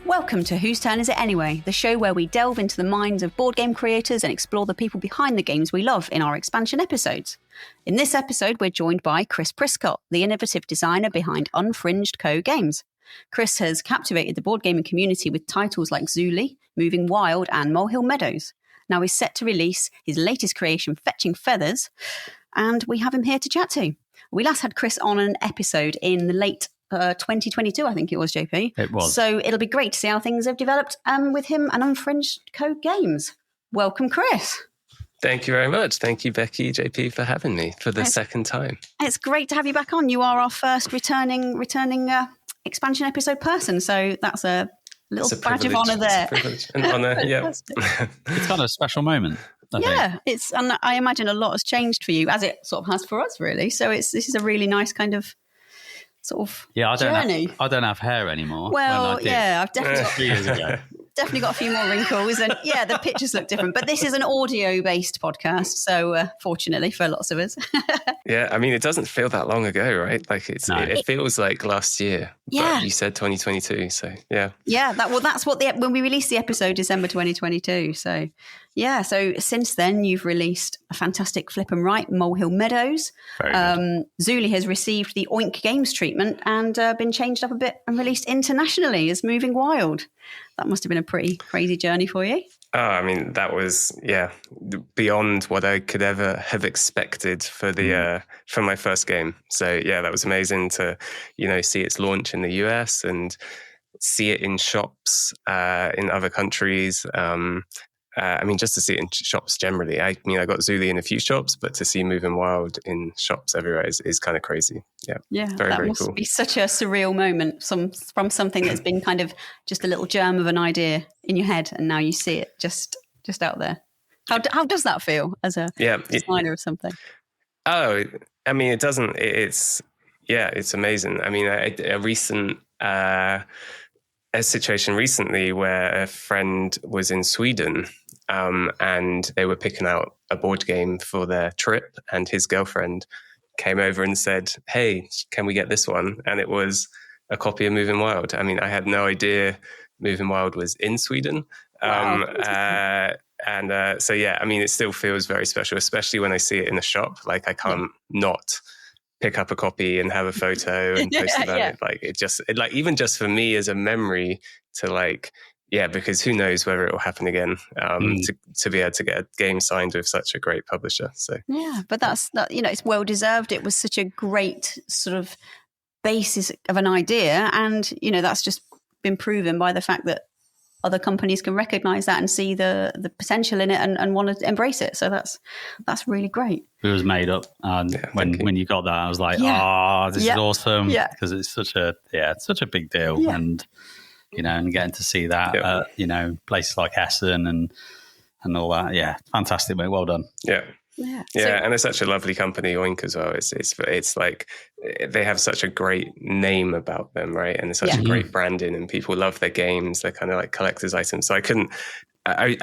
Welcome to Whose Turn Is It Anyway, the show where we delve into the minds of board game creators and explore the people behind the games we love in our expansion episodes. In this episode, we're joined by Chris Priscott, the innovative designer behind Unfringed Games. Chris has captivated the board gaming community with titles like Zuuli, Moving Wild, and Molehill Meadows. Now he's set to release his latest creation, Fetching Feathers, and we have him here to chat to. We last had Chris on an episode in the late 2022, I think it was, JP. It was. So it'll be great to see how things have developed with him and Unfringed Games. Welcome, Chris. Thank you very much. Thank you, Becky JP, for having me for the second time. It's great to have you back on. You are our first returning expansion episode person, so that's a little badge of honour there. It's a privilege. An honour, yeah. It's kind of a special moment. I think. And I imagine a lot has changed for you, as it sort of has for us, really. So this is a really nice kind of sort of journey. I don't have hair anymore. Well, yeah, I've definitely got 3 years ago. Definitely got a few more wrinkles, and the pictures look different. But this is an audio-based podcast, so fortunately for lots of us. Yeah, I mean, it doesn't feel that long ago, right? Like it feels like last year. Yeah, but you said 2022, so yeah. Yeah, that's what when we released the episode, December 2022. So yeah, so since then you've released a fantastic flip and write, Molehill Meadows. Very good. Zuuli has received the Oink Games treatment and been changed up a bit and released internationally as Moving Wild. That must have been a pretty crazy journey for you. Oh, I mean, that was, beyond what I could ever have expected for for my first game. So, yeah, that was amazing to, see its launch in the US and see it in shops in other countries. Just to see it in shops generally. I got Zuuli in a few shops, but to see Moving Wild in shops everywhere is kind of crazy. Yeah, that must be such a surreal moment from something that's been kind of just a little germ of an idea in your head, and now you see it just out there. How does that feel as a designer of something? Oh, I mean, it doesn't. It's amazing. I mean, a situation recently where a friend was in Sweden and they were picking out a board game for their trip, and his girlfriend came over and said, "Hey, can we get this one?" And it was a copy of Moving Wild. I mean, I had no idea Moving Wild was in Sweden. Wow. It still feels very special, especially when I see it in a shop. Like I can't not pick up a copy and have a photo and post about it. Like even just for me as a memory to because who knows whether it will happen again, to be able to get a game signed with such a great publisher. So yeah, but that's it's well deserved. It was such a great sort of basis of an idea, and that's just been proven by the fact that other companies can recognize that and see the potential in it and want to embrace it. So that's really great. It was made up. And when you got that, I was like, this is awesome. Yeah. Because it's such a big deal. Yeah. And, and getting to see that, places like Essen and all that. Yeah. Fantastic, mate. Well done. Yeah. Yeah. And it's such a lovely company, Oink, as well. It's like they have such a great name about them, right? And it's such a great branding, and people love their games. They're kind of like collector's items. So I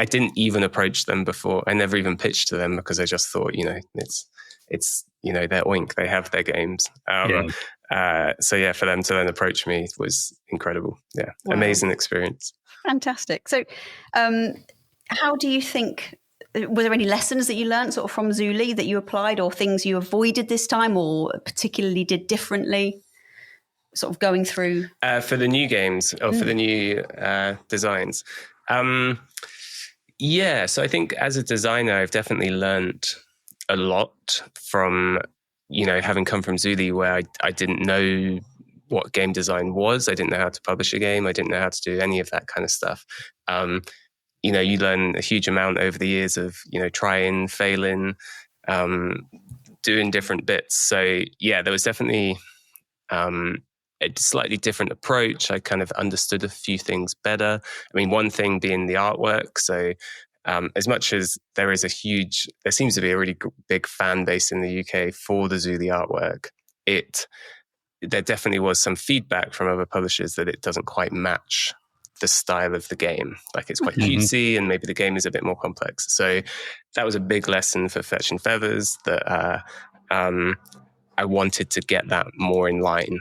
didn't even approach them before. I never even pitched to them because I just thought, it's they're Oink. They have their games. For them to then approach me was incredible. Yeah, wow. Amazing experience. Fantastic. So, how do you think? Were there any lessons that you learned sort of from Zuuli that you applied, or things you avoided this time or particularly did differently, sort of going through? For the new games or for the new designs? So I think as a designer, I've definitely learned a lot from, having come from Zuuli, where I didn't know what game design was. I didn't know how to publish a game. I didn't know how to do any of that kind of stuff. You learn a huge amount over the years of, trying, failing, doing different bits. So there was definitely a slightly different approach. I kind of understood a few things better. I mean, one thing being the artwork. So as much as there seems to be a really big fan base in the UK for the Zuuli artwork, there definitely was some feedback from other publishers that it doesn't quite match the style of the game. Like it's quite cutesy and maybe the game is a bit more complex. So that was a big lesson for Fetching Feathers that I wanted to get that more in line.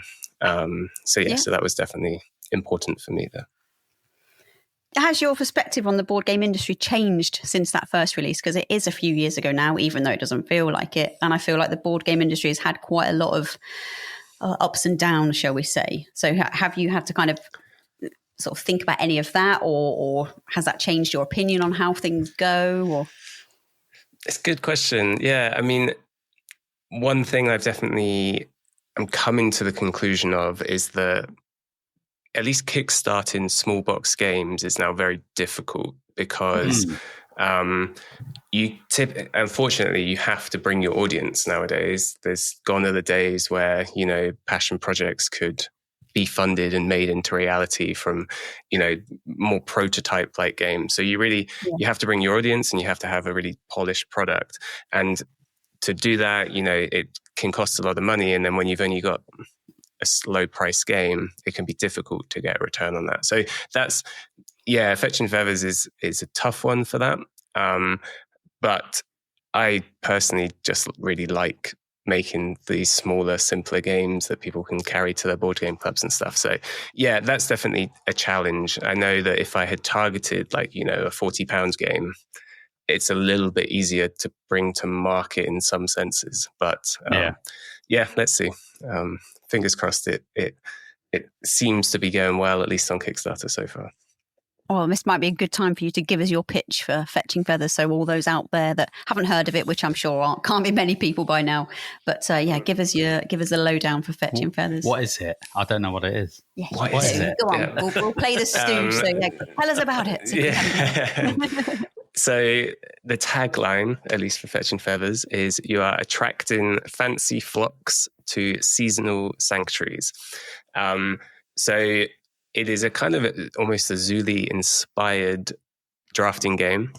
So that was definitely important for me there. Has your perspective on the board game industry changed since that first release? Because it is a few years ago now, even though it doesn't feel like it. And I feel like the board game industry has had quite a lot of ups and downs, shall we say. So have you had to kind of sort of think about any of that, or has that changed your opinion on how things go? Or it's a good question. Yeah, I mean, one thing I'm coming to the conclusion of is that at least kickstarting small box games is now very difficult because unfortunately you have to bring your audience nowadays. There's gone are the days where, passion projects could be funded and made into reality from, more prototype like games. So you have to bring your audience and you have to have a really polished product. And to do that, it can cost a lot of money. And then when you've only got a low price game, it can be difficult to get a return on that. So that's, Fetching Feathers is a tough one for that. But I personally just really like making these smaller, simpler games that people can carry to their board game clubs and stuff. So that's definitely a challenge. I know that if I had targeted a £40 game, it's a little bit easier to bring to market in some senses. But let's see. Fingers crossed it seems to be going well, at least on Kickstarter so far. Well, this might be a good time for you to give us your pitch for Fetching Feathers. So all those out there that haven't heard of it, which I'm sure can't be many people by now, but give us the lowdown for Fetching Feathers. What is it? I don't know what it is. Yeah, what is it? Go on, we'll play the stew. So tell us about it. So the tagline, at least for Fetching Feathers, is you are attracting fancy flocks to seasonal sanctuaries. So it is a kind of almost a Zuuli-inspired drafting game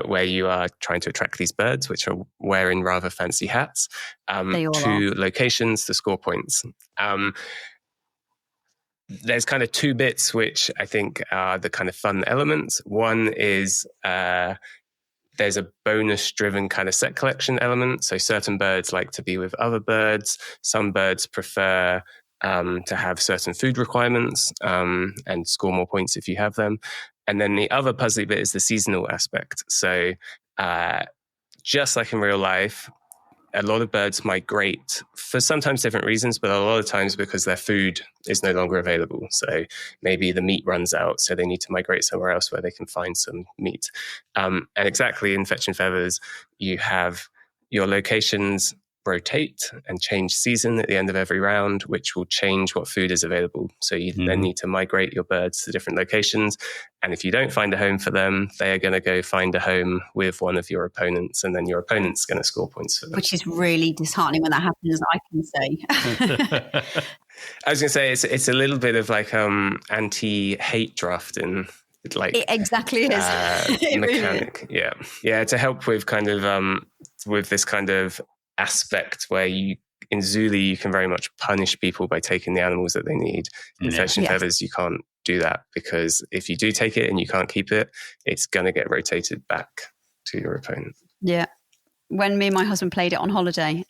where you are trying to attract these birds, which are wearing rather fancy hats, to locations to score points. There's kind of two bits which I think are the kind of fun elements. One is there's a bonus-driven kind of set collection element. So certain birds like to be with other birds. Some birds prefer to have certain food requirements and score more points if you have them. And then the other puzzly bit is the seasonal aspect. So just like in real life, a lot of birds migrate for sometimes different reasons, but a lot of times because their food is no longer available. So maybe the meat runs out, so they need to migrate somewhere else where they can find some meat. And exactly in Fetching Feathers, you have your locations rotate and change season at the end of every round, which will change what food is available. So you then need to migrate your birds to different locations. And if you don't find a home for them, they are going to go find a home with one of your opponents, and then your opponent's going to score points for them. Which is really disheartening when that happens, I can say. I was going to say, it's a little bit of like anti-hate drafting. It exactly is. It mechanic. Really is. Yeah. To help with kind of with this kind of aspect where in Zuuli you can very much punish people by taking the animals that they need. In Fetching Feathers you can't do that, because if you do take it and you can't keep it, it's going to get rotated back to your opponent. Yeah. When me and my husband played it on holiday,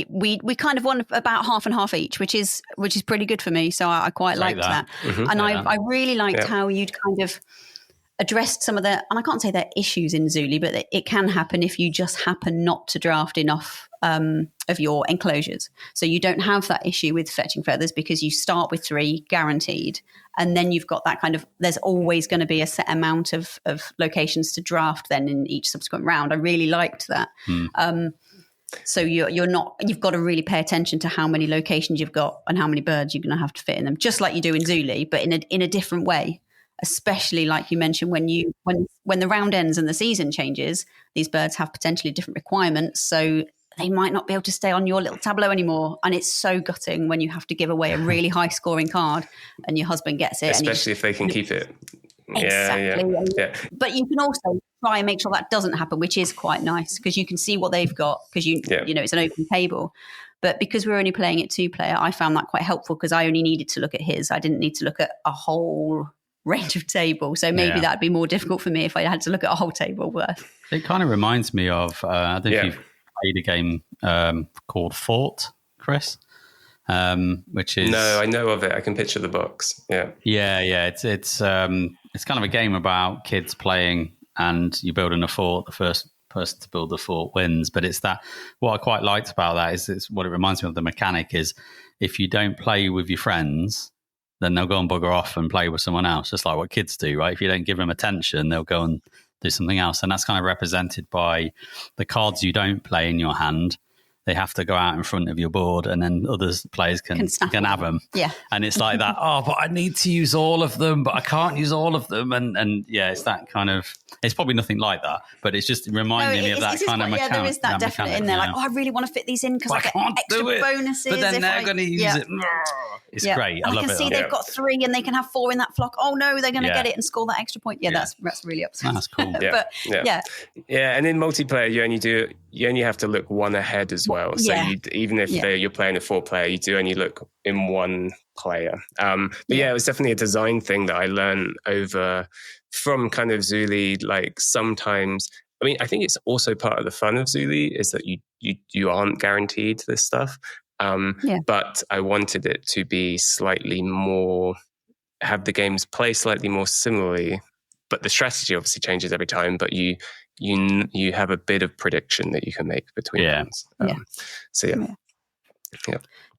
we kind of won about half and half each, which is pretty good for me. So I quite liked that. Mm-hmm. And I really liked how you'd kind of addressed some of the, and I can't say they're issues in Zuuli, but it can happen if you just happen not to draft enough of your enclosures. So you don't have that issue with Fetching Feathers because you start with 3 guaranteed, and then you've got that kind of, there's always going to be a set amount of locations to draft then in each subsequent round. I really liked that. So you've got to really pay attention to how many locations you've got and how many birds you're going to have to fit in them, just like you do in Zuuli, but in a different way. Especially like you mentioned, when the round ends and the season changes, these birds have potentially different requirements, so they might not be able to stay on your little tableau anymore. And it's so gutting when you have to give away a really high scoring card and your husband gets it, especially if they can keep it. Exactly. Yeah. But you can also try and make sure that doesn't happen, which is quite nice because you can see what they've got, because you know it's an open table. But because we're only playing it 2-player, I found that quite helpful because I only needed to look at his. I didn't need to look at a whole range of tables. So maybe that'd be more difficult for me if I had to look at a whole table worth. It kind of reminds me of, I don't know if you've played a game called Fort, Chris, which is... No, I know of it. I can picture the box. Yeah. Yeah. It's It's kind of a game about kids playing, and you're building a fort. The first person to build the fort wins. But it's that, what I quite liked about that is it's what it reminds me of, the mechanic is, if you don't play with your friends, then they'll go and bugger off and play with someone else, just like what kids do, right? If you don't give them attention, they'll go and do something else. And that's kind of represented by the cards you don't play in your hand. They have to go out in front of your board, and then other players can have them. Yeah. And it's like that, but I need to use all of them, but I can't use all of them. And yeah, it's that kind of, it's probably nothing like that, but it's just reminding me of that kind of mechanic. Yeah, there is that definitely in there. Like, I really want to fit these in because I get extra bonuses. But then they're going to use it. It's great. I love it. I can see they've got 3 and they can have 4 in that flock. Oh no, they're going to get it and score that extra point. Yeah, that's really upsetting. That's cool. But and in multiplayer, you only have to look one ahead as well. So even if you're playing a 4-player, you do only look in one player. But it was definitely a design thing that I learned over from kind of Zuuli. Like sometimes, I mean, I think it's also part of the fun of Zuuli is that you aren't guaranteed this stuff. But I wanted it to be slightly more, have the games play slightly more similarly. But the strategy obviously changes every time. But you have a bit of prediction that you can make between ones.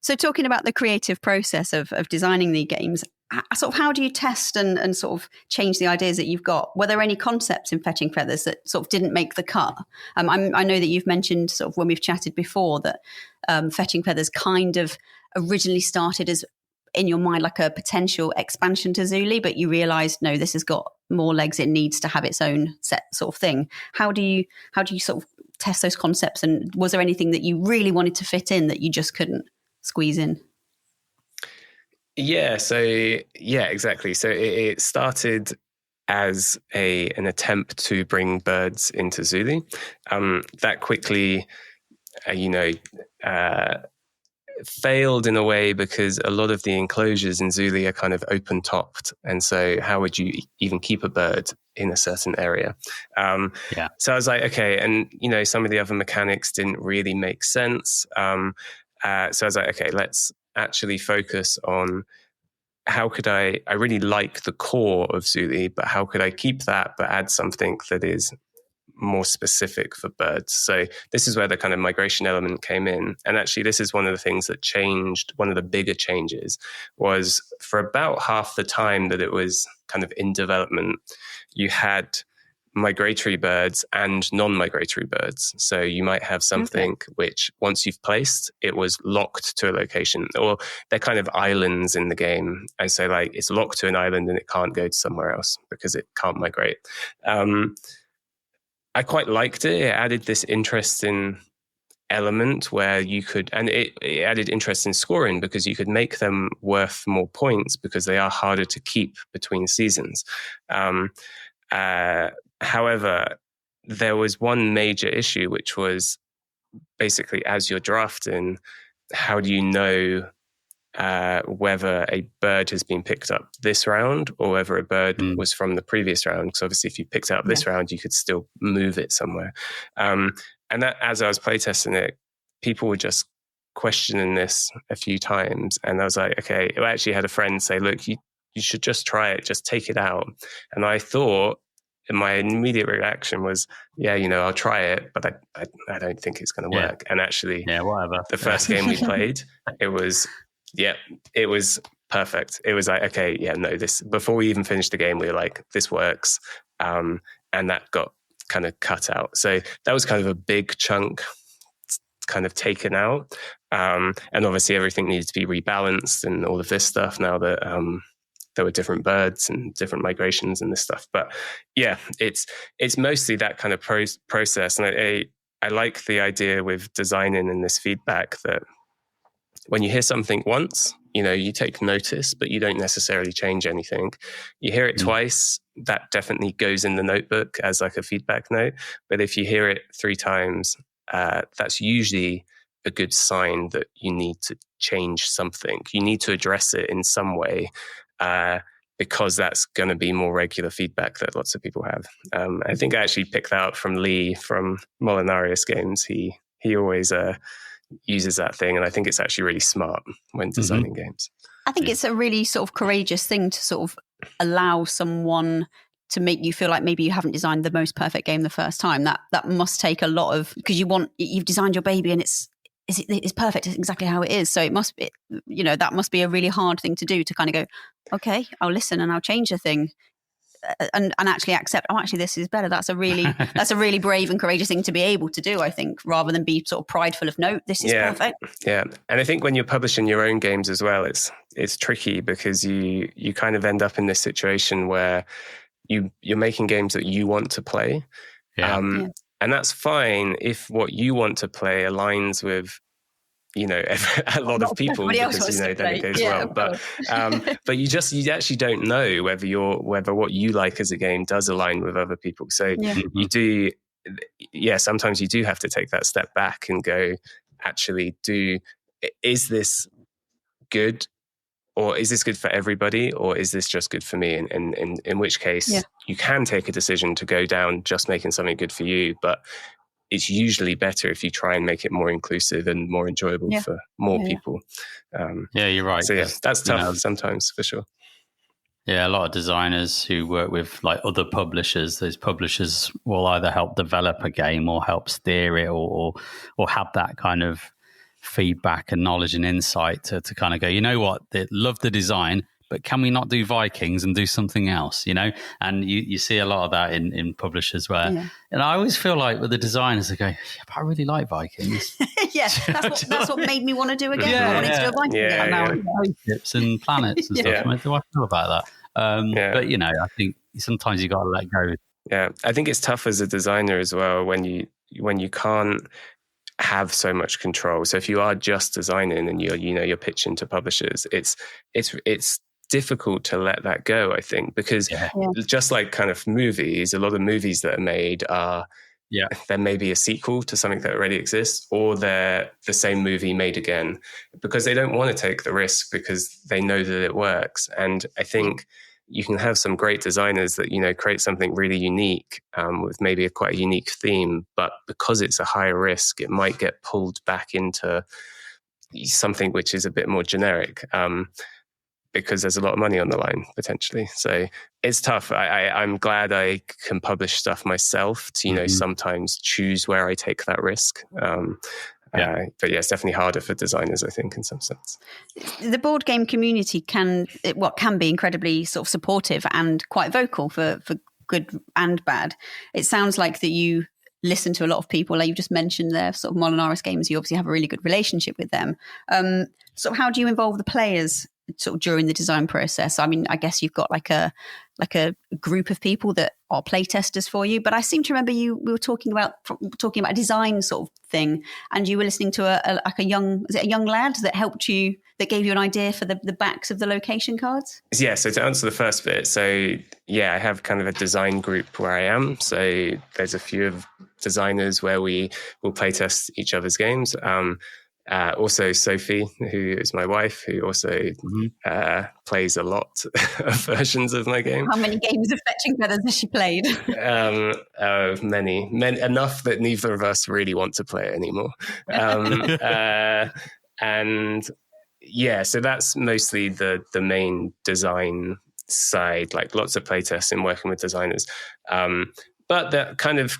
So talking about the creative process of designing the games, sort of how do you test and sort of change the ideas that you've got? Were there any concepts in Fetching Feathers that sort of didn't make the cut? I know that you've mentioned sort of when we've chatted before that Fetching Feathers kind of originally started as, in your mind, like a potential expansion to Zuuli, but you realised, no, this has got more legs. It needs to have its own set sort of thing. How do you sort of test those concepts? And was there anything that you really wanted to fit in that you just couldn't squeeze in? Yeah. So exactly. So it started as an attempt to bring birds into Zuuli. That quickly, failed in a way because a lot of the enclosures in Zuuli are kind of open topped, and so how would you even keep a bird in a certain area? So I was like, okay, and some of the other mechanics didn't really make sense. So I was like, okay, let's actually focus on how could I really like the core of Zuuli, but how could I keep that but add something that is more specific for birds? So this is where the kind of migration element came in. And actually, this is one of the things that changed. One of the bigger changes was for about half the time that it was kind of in development, you had migratory birds and non-migratory birds. So you might have something which once you've placed, it was locked to a location, or they're kind of islands in the game. And so like it's locked to an island and it can't go to somewhere else because it can't migrate. I quite liked it. It added this interesting element where you could, and it added interest in scoring because you could make them worth more points because they are harder to keep between seasons. However, there was one major issue, which was basically as you're drafting, how do you know whether a bird has been picked up this round or whether a bird was from the previous round? Because obviously if you picked it up this round, you could still move it somewhere. And that, as I was playtesting it, people were just questioning this a few times. And I was like, okay, I actually had a friend say, look, you should just try it, just take it out. And I thought, and my immediate reaction was, I'll try it, but I don't think it's going to work. And actually, whatever. The first game we played, it was perfect. It was like, okay, this, before we even finished the game, we were like, this works. And that got kind of cut out. So that was kind of a big chunk kind of taken out. And obviously everything needed to be rebalanced and all of this stuff now that there were different birds and different migrations and this stuff. But it's mostly that kind of process. And I like the idea with designing and this feedback that when you hear something once, you take notice, but you don't necessarily change anything. You hear it twice, that definitely goes in the notebook as like a feedback note. But if you hear it 3 times, that's usually a good sign that you need to change something. You need to address it in some way, because that's going to be more regular feedback that lots of people have. I think I actually picked that up from Lee from Molinarius Games. He always uses that thing, and I think it's actually really smart when designing games. I think it's a really sort of courageous thing to sort of allow someone to make you feel like maybe you haven't designed the most perfect game the first time. That must take a lot of, because you've designed your baby and it's perfect. It's exactly how it is. So it must be, that must be a really hard thing to do, to kind of go, okay, I'll listen and I'll change a thing. And actually accept, actually this is better. That's a really brave and courageous thing to be able to do, I think, rather than be sort of prideful of, no, this is perfect. Yeah. And I think when you're publishing your own games as well, it's tricky, because you kind of end up in this situation where you're making games that you want to play. And that's fine if what you want to play aligns with a lot of people, because then it goes well. But you actually don't know whether what you like as a game does align with other people. So you do, sometimes you do have to take that step back and go, actually, is this good, or is this good for everybody, or is this just good for me? And in which case, you can take a decision to go down just making something good for you, but it's usually better if you try and make it more inclusive and more enjoyable for more people. You're right. So that's tough sometimes, for sure. Yeah, a lot of designers who work with like other publishers, those publishers will either help develop a game or help steer it, or have that kind of feedback and knowledge and insight to kind of go, you know what, they love the design, but can we not do Vikings and do something else, And you see a lot of that in publishers where, and I always feel like with the designers, they go, but I really like Vikings. That's what made me want to do again. I wanted to do a Viking game. And now ships and planets and stuff. What do I feel about that? But, I think sometimes you got to let go. Yeah, I think it's tough as a designer as well when you can't have so much control. So if you are just designing and you're pitching to publishers, it's difficult to let that go, I think, because just like kind of movies, a lot of movies that are made are there may be a sequel to something that already exists, or they're the same movie made again, because they don't want to take the risk because they know that it works. And I think you can have some great designers that create something really unique with maybe quite a unique theme, but because it's a higher risk, it might get pulled back into something which is a bit more generic. Because there's a lot of money on the line, potentially. So it's tough. I'm glad I can publish stuff myself to, sometimes choose where I take that risk. But it's definitely harder for designers, I think, in some sense. The board game community can be incredibly sort of supportive and quite vocal for good and bad. It sounds like that you listen to a lot of people, like you just mentioned there, sort of Molinaris Games. You obviously have a really good relationship with them. So how do you involve the players sort of during the design process? I mean, I guess you've got like a group of people that are play testers for you, but I seem to remember we were talking about a design sort of thing, and you were listening to a young lad that helped you, that gave you an idea for the backs of the location cards? Yeah, so to answer the first bit, I have kind of a design group where I am. So there's a few of designers where we will play test each other's games. Also Sophie, who is my wife, who also plays a lot of versions of my game. How many games of Fetching Feathers has she played? Many, enough that neither of us really want to play it anymore. So that's mostly the main design side, like lots of playtests and working with designers. But that kind of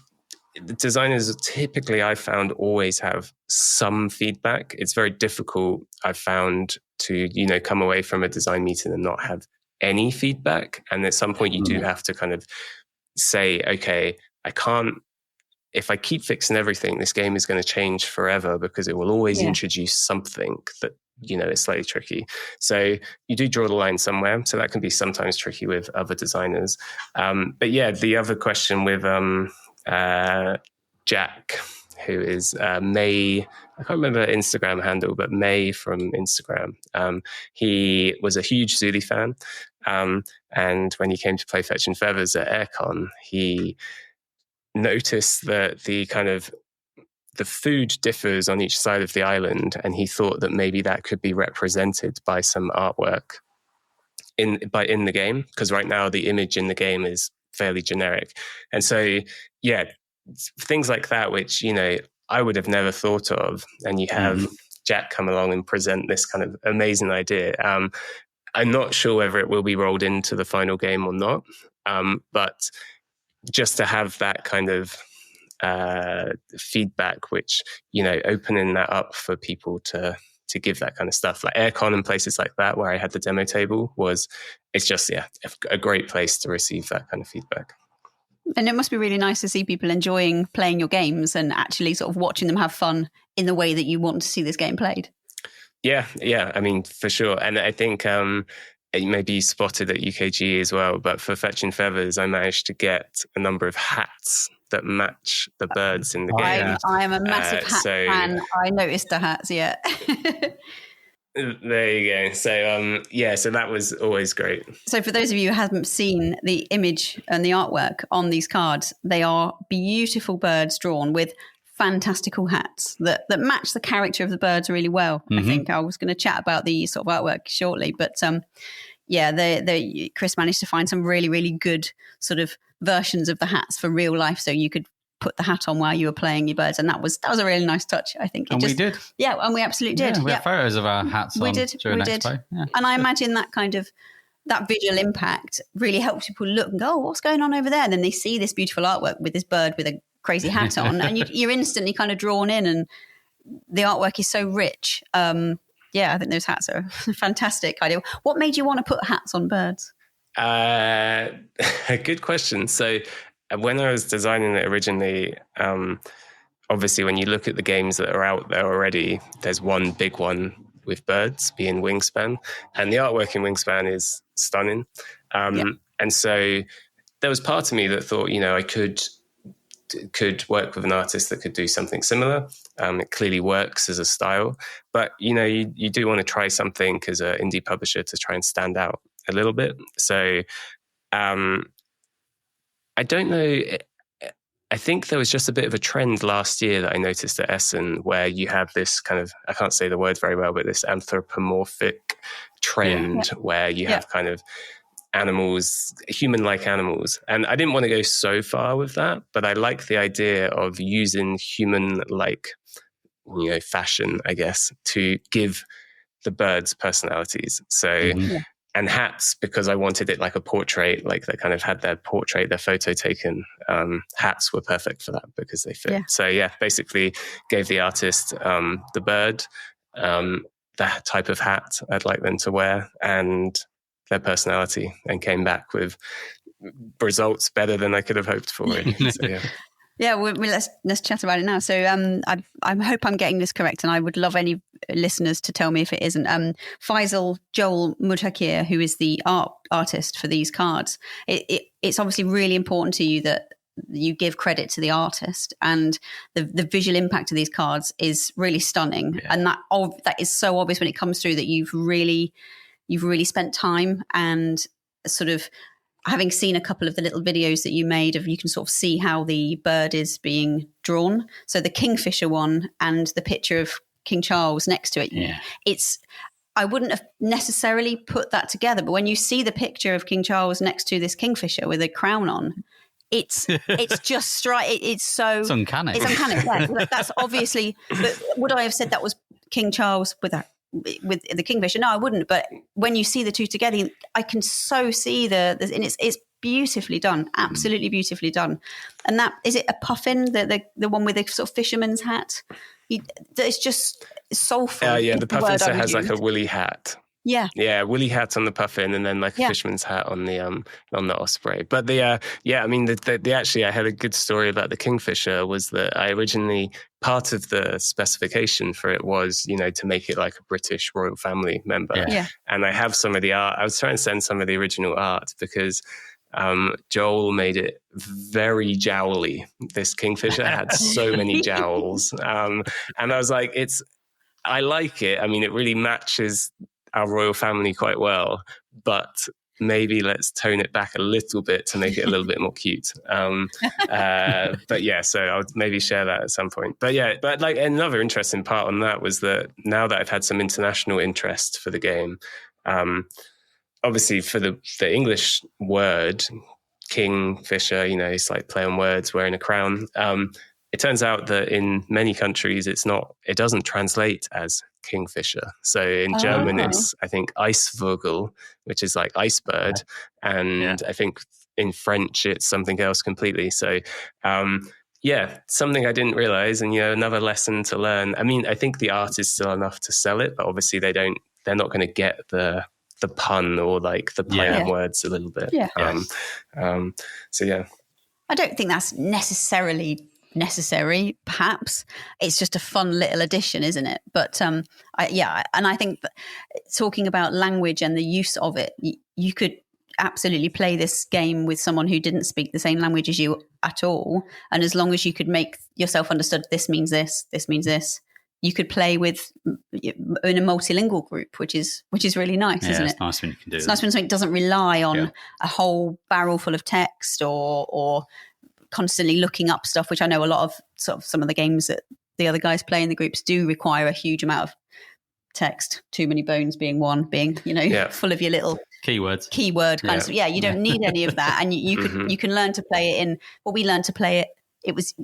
designers typically, I found, always have some feedback. It's very difficult, I've found, to come away from a design meeting and not have any feedback. And at some point you do have to kind of say, okay, I can't, if I keep fixing everything, this game is going to change forever, because it will always introduce something that is slightly tricky. So you do draw the line somewhere. So that can be sometimes tricky with other designers. But the other question with Jack, who is May, I can't remember her Instagram handle, but May from Instagram. He was a huge Zuuli fan. And when he came to play Fetching Feathers at Aircon, he noticed that the food differs on each side of the island, and he thought that maybe that could be represented by some artwork in the game, because right now the image in the game is fairly generic. And so things like that, which I would have never thought of. And you have Jack come along and present this kind of amazing idea. I'm not sure whether it will be rolled into the final game or not, but just to have that kind of feedback, which, opening that up for people to give that kind of stuff, like Aircon and places like that, where I had the demo table, it's just a great place to receive that kind of feedback. And it must be really nice to see people enjoying playing your games and actually sort of watching them have fun in the way that you want to see this game played. Yeah. I mean, for sure. And I think maybe you spotted at UKG as well, but for Fetching Feathers, I managed to get a number of hats that match the birds in the game. I am a massive hat fan. I noticed the hats, yeah. There you go. So, so that was always great. So for those of you who haven't seen the image and the artwork on these cards, they are beautiful birds drawn with fantastical hats that match the character of the birds really well. I think I was going to chat about the sort of artwork shortly, but Chris managed to find some really, really good sort of versions of the hats for real life, so you could put the hat on while you were playing your birds, and that was a really nice touch, I think. We did. Yeah, and we absolutely did. Yeah, we had photos of our hats on during Expo. Yeah. And I imagine that kind of that visual impact really helps people look and go, oh, what's going on over there? And then they see this beautiful artwork with this bird with a crazy hat on, and you're instantly kind of drawn in, and the artwork is so rich. I think those hats are a fantastic idea. What made you want to put hats on birds? A good question. So when I was designing it originally, obviously when you look at the games that are out there already, there's one big one with birds, being Wingspan, and the artwork in Wingspan is stunning. And so there was part of me that thought, I could work with an artist that could do something similar. It clearly works as a style, but you do want to try something as an indie publisher to try and stand out a little bit. So I don't know. I think there was just a bit of a trend last year that I noticed at Essen, where you have this kind of, I can't say the word very well, but this anthropomorphic trend where you have kind of animals, human-like animals. And I didn't want to go so far with that, but I like the idea of using human-like, fashion, I guess, to give the birds personalities. So, and hats, because I wanted it like a portrait, like they kind of had their photo taken. Hats were perfect for that because they fit. So basically gave the artist the bird, that type of hat I'd like them to wear, and their personality, and came back with results better than I could have hoped for. Well, let's chat about it now. So I hope I'm getting this correct, and I would love any listeners to tell me if it isn't. Faisal Joel Mudhakir, who is the artist for these cards, it's obviously really important to you that you give credit to the artist, and the visual impact of these cards is really stunning. And that is so obvious when it comes through that you've really spent time, and sort of having seen a couple of the little videos that you made you can sort of see how the bird is being drawn. So the kingfisher one and the picture of King Charles next to it, I wouldn't have necessarily put that together, but when you see the picture of King Charles next to this kingfisher with a crown on, it's just it's uncanny. It's uncanny. Yeah. That's obviously. But would I have said that was King Charles with the kingfisher? No, I wouldn't. But when you see the two together, I can so see and it's beautifully done, absolutely beautifully done. And that is it. A puffin, the one with the sort of fisherman's hat. It's just soulful. The puffin has like a woolly hat. Woolly hat on the puffin, and then like a fisherman's hat on the osprey. But actually I had a good story about the kingfisher. Was that I originally, part of the specification for it was to make it like a British royal family member. And I have some of the art. I was trying to send some of the original art because Joel made it very jowly. This kingfisher had so many jowls, and I was like, I like it. I mean, it really matches our royal family quite well, but maybe let's tone it back a little bit to make it a little bit more cute. So I'll maybe share that at some point. But like another interesting part on that was that now that I've had some international interest for the game, obviously for the English word, kingfisher, it's like play on words, wearing a crown. It turns out that in many countries, it doesn't translate as kingfisher. So in German, it's, I think, Eisvogel, which is like iceberg. And I think in French, it's something else completely. So, something I didn't realize, and, another lesson to learn. I mean, I think the art is still enough to sell it, but obviously they're not going to get the pun or like the play on words a little bit. I don't think that's necessarily necessary, perhaps. It's just a fun little addition, isn't it? But and I think that talking about language and the use of it, you could absolutely play this game with someone who didn't speak the same language as you at all, and as long as you could make yourself understood, this means this means this, you could play with in a multilingual group, which is really nice, isn't it? It's nice when you can do that. It's nice when something doesn't rely on a whole barrel full of text or constantly looking up stuff, which I know a lot of some of the games that the other guys play in the groups do require a huge amount of text. Too Many Bones being one, being full of your little keyword kind of stuff. Yeah, you don't need any of that, and you can learn to play it in. Well, we learned to play it. It was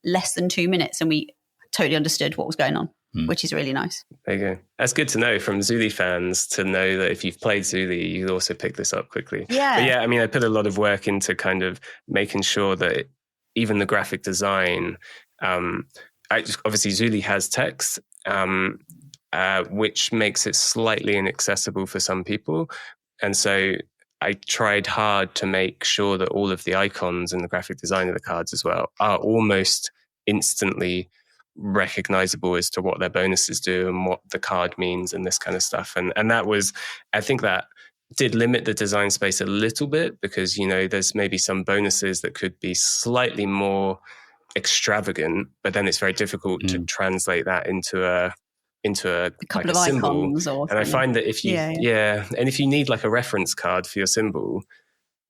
less than 2 minutes, and we totally understood what was going on, which is really nice. There you go. That's good to know from Zuuli fans, to know that if you've played Zuuli, you also pick this up quickly. Yeah. But I mean, I put a lot of work into kind of making sure that even the graphic design, obviously Zuuli has text, which makes it slightly inaccessible for some people. And so I tried hard to make sure that all of the icons and the graphic design of the cards as well are almost instantly recognizable as to what their bonuses do and what the card means and this kind of stuff. And that was, I think that did limit the design space a little bit, because, there's maybe some bonuses that could be slightly more extravagant, but then it's very difficult to translate that into a couple of symbol. Icons and I find that if you and if you need like a reference card for your symbol,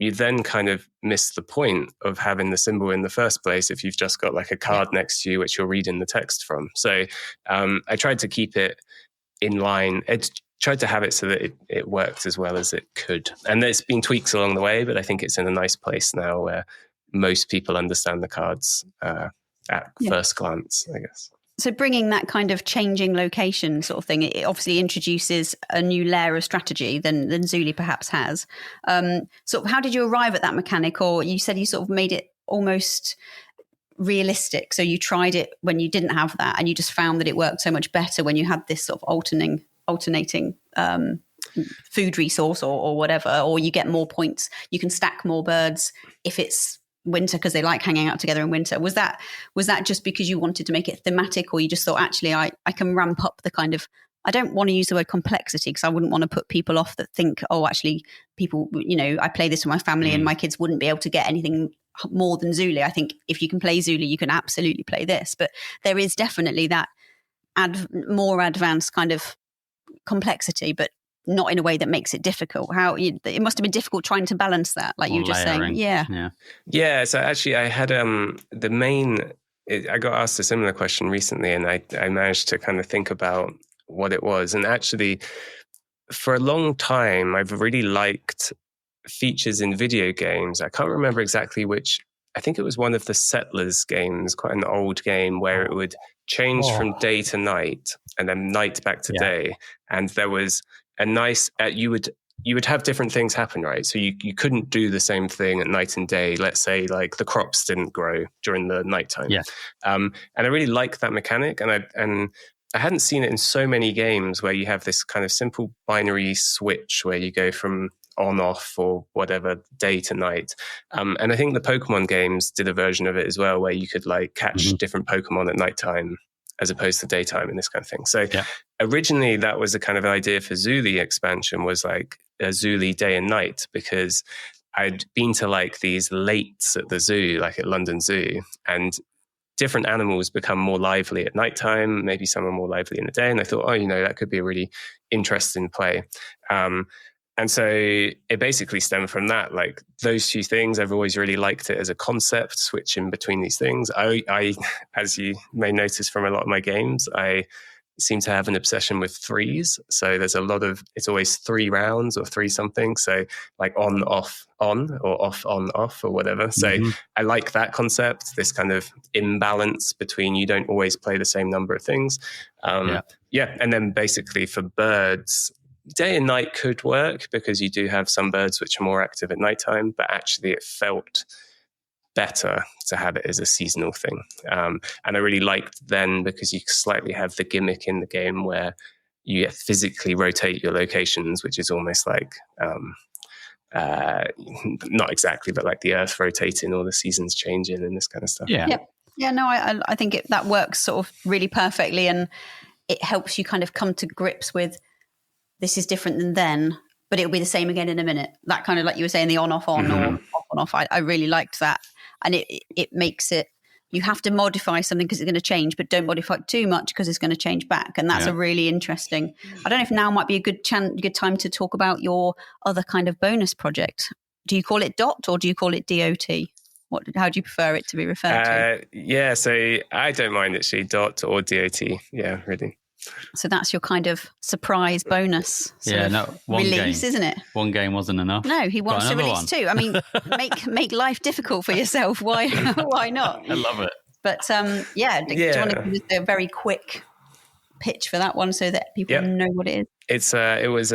you then kind of miss the point of having the symbol in the first place if you've just got like a card next to you which you're reading the text from. So I tried to keep it in line. Tried to have it so that it worked as well as it could. And there's been tweaks along the way, but I think it's in a nice place now where most people understand the cards at first glance, I guess. So bringing that kind of changing location sort of thing, it obviously introduces a new layer of strategy than Zuuli perhaps has. So how did you arrive at that mechanic? Or you said you sort of made it almost realistic. So you tried it when you didn't have that, and you just found that it worked so much better when you had this sort of alternating food resource or whatever, or you get more points. You can stack more birds if it's winter because they like hanging out together in winter. Was that just because you wanted to make it thematic, or you just thought, actually, I can ramp up the kind of, I don't want to use the word complexity because I wouldn't want to put people off that think, oh, actually people, I play this with my family and my kids wouldn't be able to get anything more than Zuuli. I think if you can play Zuuli, you can absolutely play this. But there is definitely that more advanced kind of complexity, but not in a way that makes it difficult. It must have been difficult trying to balance that, like you were just saying. Yeah. So actually, I had I got asked a similar question recently, and I managed to kind of think about what it was. And actually, for a long time, I've really liked features in video games. I can't remember exactly which. I think it was one of the Settlers games, quite an old game, where it would change from day to night and then night back to day. And there was a nice, you would have different things happen, right? So you couldn't do the same thing at night and day. Let's say like the crops didn't grow during the nighttime. Yeah. And I really liked that mechanic. And I hadn't seen it in so many games where you have this kind of simple binary switch where you go from on, off, or whatever, day to night. And I think the Pokemon games did a version of it as well, where you could like catch different Pokemon at nighttime as opposed to daytime and this kind of thing. So originally that was a kind of idea for Zuuli expansion, was like a Zuuli day and night, because I'd been to like these lates at the zoo, like at London Zoo, and different animals become more lively at nighttime. Maybe some are more lively in the day. And I thought, that could be a really interesting play. And so it basically stemmed from that, like those two things. I've always really liked it as a concept, switching between these things. I as you may notice from a lot of my games, I seem to have an obsession with threes. So there's it's always 3 rounds or 3 something. So like on, off, on, or off, on, off, or whatever. So I like that concept, this kind of imbalance between you don't always play the same number of things. And then basically for birds, day and night could work because you do have some birds which are more active at nighttime, but actually it felt better to have it as a seasonal thing. And I really liked then because you slightly have the gimmick in the game where you physically rotate your locations, which is almost like, not exactly, but like the earth rotating or the seasons changing and this kind of stuff. Yeah, no, I think that works sort of really perfectly, and it helps you kind of come to grips with this is different than then, but it'll be the same again in a minute. That kind of, like you were saying, the on, off, on, or off, on, off. I really liked that. And it makes it, you have to modify something because it's going to change, but don't modify it too much because it's going to change back. And that's a really interesting, I don't know if now might be a good time to talk about your other kind of bonus project. Do you call it DOT or do you call it D.O.T? How do you prefer it to be referred to? So I don't mind actually, DOT or D.O.T. Yeah, really. So that's your kind of surprise bonus release, isn't it? One game wasn't enough. No, he wants to release 2. I mean, make life difficult for yourself. Why not? I love it. But do you want to give us a very quick pitch for that one so that people know what it is? It was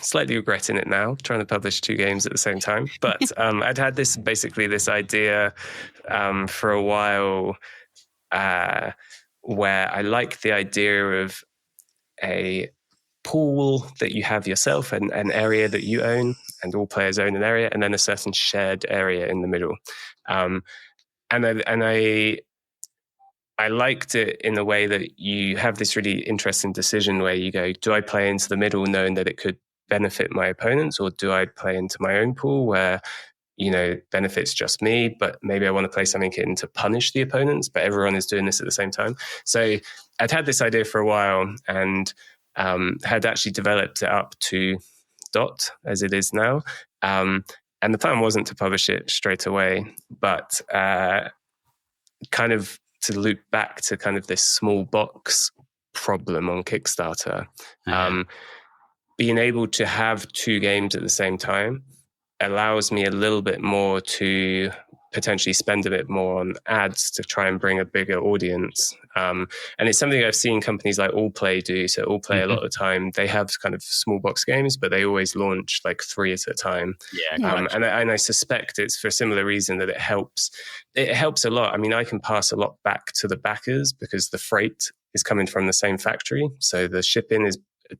slightly regretting it now, trying to publish 2 games at the same time. But I'd had this idea for a while, where I like the idea of a pool that you have yourself, and an area that you own, and all players own an area, and then a certain shared area in the middle. And I liked it in a way that you have this really interesting decision where you go, do I play into the middle knowing that it could benefit my opponents, or do I play into my own pool where benefits just me, but maybe I want to play something in to punish the opponents, but everyone is doing this at the same time. So I'd had this idea for a while and had actually developed it up to DOT as it is now. And the plan wasn't to publish it straight away, but kind of to loop back to kind of this small box problem on Kickstarter. Being able to have 2 games at the same time allows me a little bit more to potentially spend a bit more on ads to try and bring a bigger audience. And it's something I've seen companies like Allplay do. So Allplay, a lot of the time, they have kind of small box games, but they always launch like 3 at a time. And I suspect it's for a similar reason that it helps. It helps a lot. I mean, I can pass a lot back to the backers because the freight is coming from the same factory. So the shipping is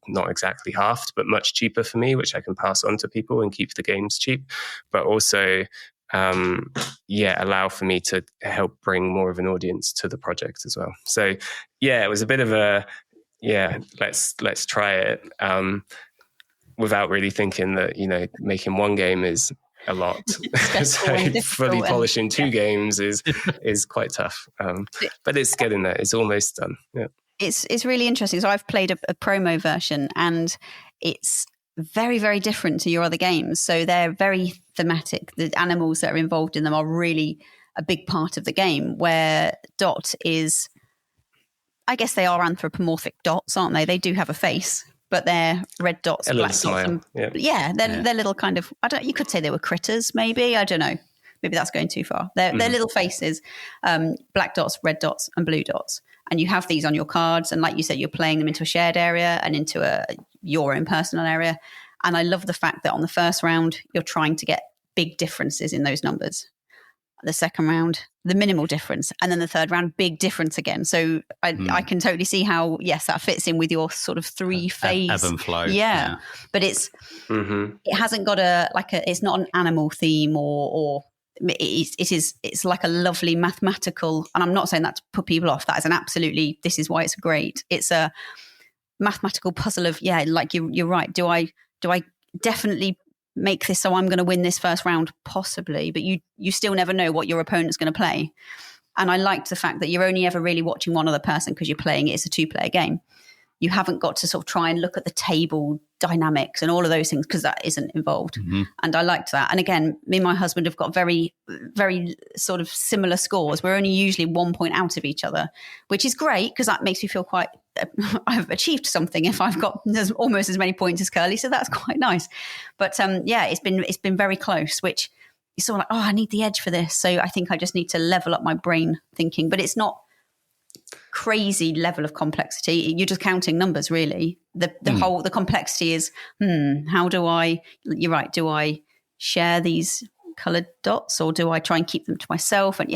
not exactly halved, but much cheaper for me, which I can pass on to people and keep the games cheap, but also allow for me to help bring more of an audience to the project as well. So it was a bit of a let's try it without really thinking that making 1 game is a lot. So fully polishing 2 games is quite tough, but it's getting there. It's almost done. It's really interesting. So I've played a promo version, and it's very, very different to your other games. So they're very thematic. The animals that are involved in them are really a big part of the game, where DOT is, I guess they are anthropomorphic dots, aren't they? They do have a face, but they're red dots, black dots. They're little kind of, you could say they were critters, maybe. I don't know. Maybe that's going too far. They're little faces, black dots, red dots, and blue dots. And you have these on your cards. And like you said, you're playing them into a shared area and into your own personal area. And I love the fact that on the first round, you're trying to get big differences in those numbers. The second round, the minimal difference. And then the third round, big difference again. So I can totally see how, yes, that fits in with your sort of 3-phase. Ebb and flow. Yeah. But it hasn't got it's not an animal theme or it's like a lovely mathematical, and I'm not saying that to put people off. That is this is why it's great. It's a mathematical puzzle of, like you're right. Do I definitely make this so I'm going to win this first round? Possibly, but you still never know what your opponent's going to play. And I liked the fact that you're only ever really watching one other person because you're playing it. It's a 2-player game. you haven't got to sort of try and look at the table dynamics and all of those things because that isn't involved. And I liked that. And again, me and my husband have got very, very sort of similar scores. We're only usually 1 point out of each other, which is great because that makes me feel quite I've achieved something if I've got almost as many points as Curly. So that's quite nice. But it's been very close, which is sort of like, I need the edge for this. So I think I just need to level up my brain thinking, but it's not crazy level of complexity. You're just counting numbers, really. The complexity is, how do I, you're right, do I share these colored dots or do I try and keep them to myself? And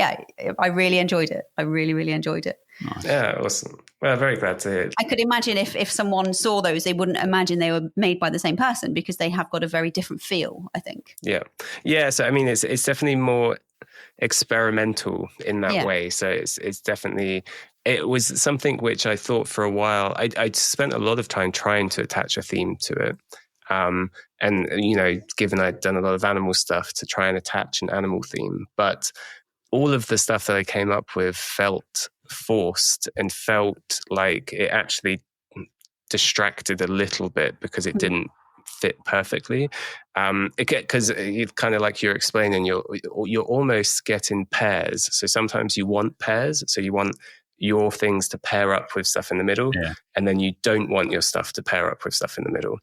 I really enjoyed it. I really, really enjoyed it. Nice. Yeah, awesome. Well, very glad to hear it. I could imagine if someone saw those, they wouldn't imagine they were made by the same person because they have got a very different feel, I think. Yeah. So I mean, it's definitely more experimental in that way. So it's definitely, it was something which I thought for a while. I spent a lot of time trying to attach a theme to it. And, you know, given I'd done a lot of animal stuff to try and attach an animal theme, but all of the stuff that I came up with felt forced and felt like it actually distracted a little bit because it didn't fit perfectly. Because it's kind of like you're explaining, you're almost getting pairs. So sometimes you want pairs. So you want your things to pair up with stuff in the middle, and then you don't want your stuff to pair up with stuff in the middle.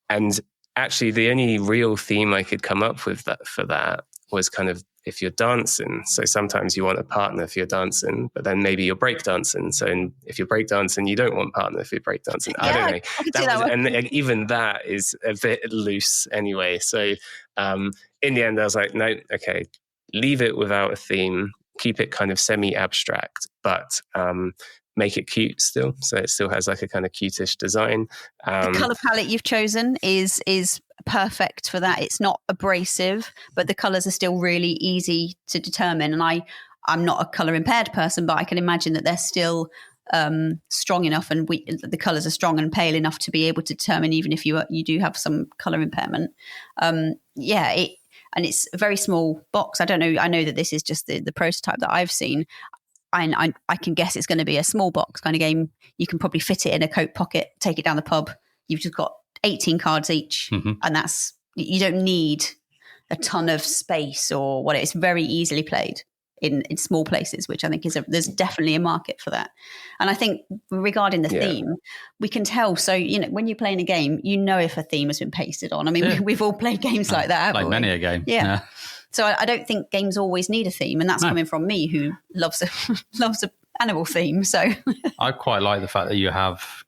And actually, the only real theme I could come up with for that was kind of if you're dancing. So sometimes you want a partner if you're dancing, but then maybe you're breakdancing. So if you're breakdancing, you don't want a partner if you're breakdancing. I don't know. And even that is a bit loose anyway. So in the end, I was like, no, okay, leave it without a theme. Keep it kind of semi-abstract, but make it cute still. So it still has like a kind of cutish design. The colour palette you've chosen is perfect for that. It's not abrasive, but the colours are still really easy to determine. And I'm not a colour impaired person, but I can imagine that they're still strong enough, and the colours are strong and pale enough to be able to determine even if you do have some colour impairment. And it's a very small box. I don't know. I know that this is just the prototype that I've seen. I can guess it's going to be a small box kind of game. You can probably fit it in a coat pocket, take it down the pub. You've just got 18 cards each. And you don't need a ton of space or what. It's very easily played in small places, which I think there's definitely a market for that. And I think regarding the theme, we can tell. So, you know, when you're playing a game, you know if a theme has been pasted on. I mean, we've all played games like that, haven't we? Many a game. Yeah. So I don't think games always need a theme, and that's coming from me who loves a animal theme. So I quite like the fact that you have